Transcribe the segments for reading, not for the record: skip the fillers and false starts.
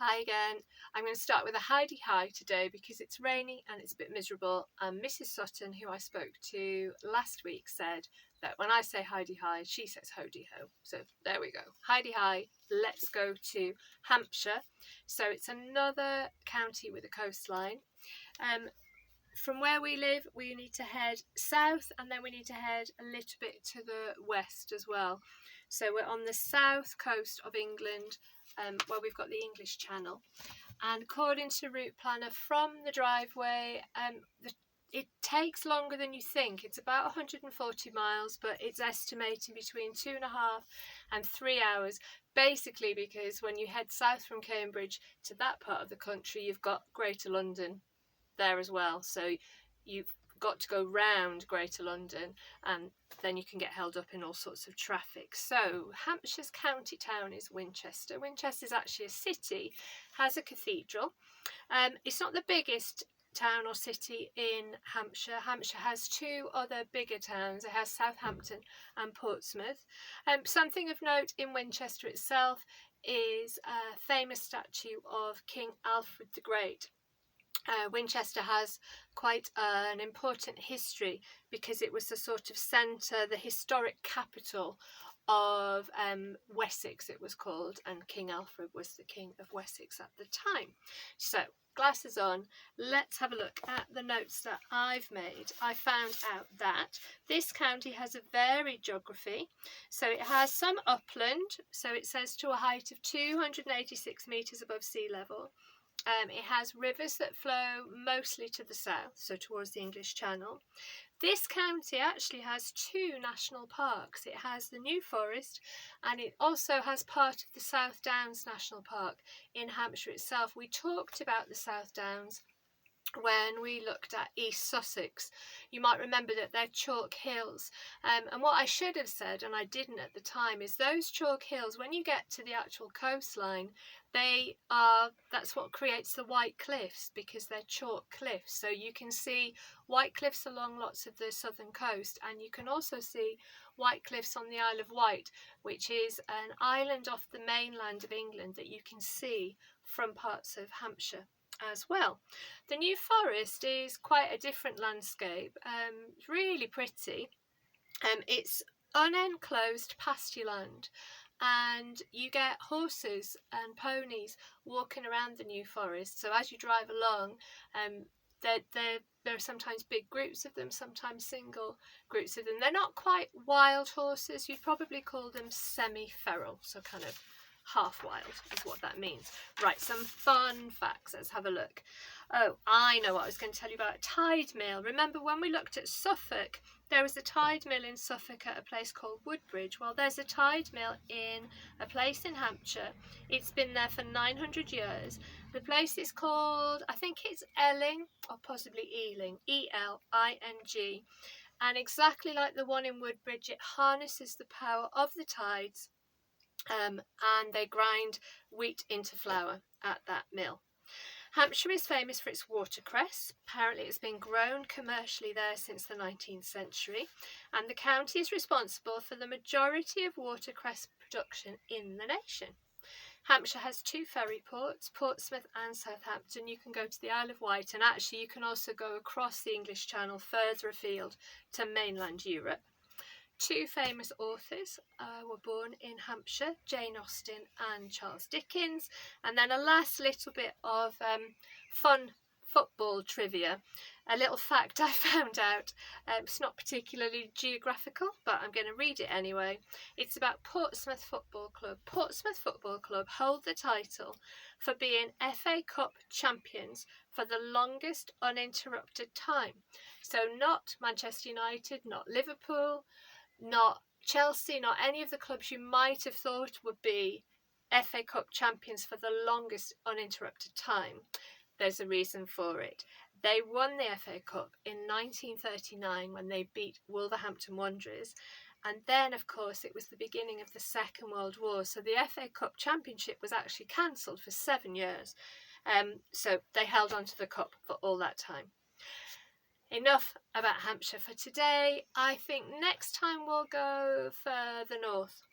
Hi again. I'm going to start with a Heidi hi today because it's rainy and it's a bit miserable. And Mrs. Sutton, who I spoke to last week, said that when I say Heidi hi, she says hody ho. So there we go. Heidi hi. Let's go to Hampshire. So it's another county with a coastline. From where we live, we need to head south and then we need to head a little bit to the west as well. So we're on the south coast of England, where we've got the English Channel. And according to Route Planner, from the driveway, it takes longer than you think. It's about 140 miles, but it's estimating between 2.5 and 3 hours. Basically, because when you head south from Cambridge to that part of the country, you've got Greater London there as well. So you've got to go round Greater London and then you can get held up in all sorts of traffic. So Hampshire's county town is Winchester. Winchester is actually a city, has a cathedral. It's not the biggest town or city in Hampshire. Hampshire has two other bigger towns. It has Southampton and Portsmouth. Something of note in Winchester itself is a famous statue of King Alfred the Great. Winchester has quite an important history because it was the sort of centre, the historic capital of Wessex, it was called, and King Alfred was the King of Wessex at the time. So, glasses on, let's have a look at the notes that I've made. I found out that this county has a varied geography. So it has some upland, so it says to a height of 286 metres above sea level. It has rivers that flow mostly to the south, so towards the English Channel. This county actually has two national parks. It has the New Forest and it also has part of the South Downs National Park in Hampshire itself. We talked about the South Downs when we looked at East Sussex. You might remember that they're chalk hills, and what I should have said, and I didn't at the time, is those chalk hills, when you get to the actual coastline, that's what creates the white cliffs, because they're chalk cliffs. So you can see white cliffs along lots of the southern coast, and you can also see white cliffs on the Isle of Wight, which is an island off the mainland of England that you can see from parts of Hampshire as well. The New Forest is quite a different landscape, really pretty. It's unenclosed pasture land, and you get horses and ponies walking around the New Forest. So as you drive along, there are sometimes big groups of them, sometimes single groups of them. They're not quite wild horses. You'd probably call them semi-feral, so kind of half wild is what that means. Right, some fun facts. Let's have a look. Oh, I know what I was going to tell you about. Tide mill. Remember when we looked at Suffolk, there was a tide mill in Suffolk at a place called Woodbridge. Well, there's a tide mill in a place in Hampshire. It's been there for 900 years. The place is called, I think it's Elling or possibly Ealing, E-L-I-N-G. And exactly like the one in Woodbridge, it harnesses the power of the tides, and they grind wheat into flour at that mill. Hampshire is famous for its watercress. Apparently it's been grown commercially there since the 19th century, and the county is responsible for the majority of watercress production in the nation. Hampshire has two ferry ports, Portsmouth and Southampton. You can go to the Isle of Wight, and actually you can also go across the English Channel further afield to mainland Europe. Two famous authors were born in Hampshire, Jane Austen and Charles Dickens. And then a last little bit of fun football trivia. A little fact I found out, it's not particularly geographical, but I'm going to read it anyway. It's about Portsmouth Football Club. Portsmouth Football Club hold the title for being FA Cup champions for the longest uninterrupted time. So not Manchester United, not Liverpool, not Chelsea, not any of the clubs you might have thought would be FA Cup champions for the longest uninterrupted time. There's a reason for it. They won the FA Cup in 1939 when they beat Wolverhampton Wanderers, and then of course it was the beginning of the Second World War, so the FA Cup championship was actually cancelled for 7 years, so they held on to the cup for all that time. Enough about Hampshire for today. I think next time we'll go further north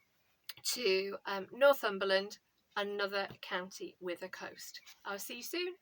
to Northumberland, another county with a coast. I'll see you soon.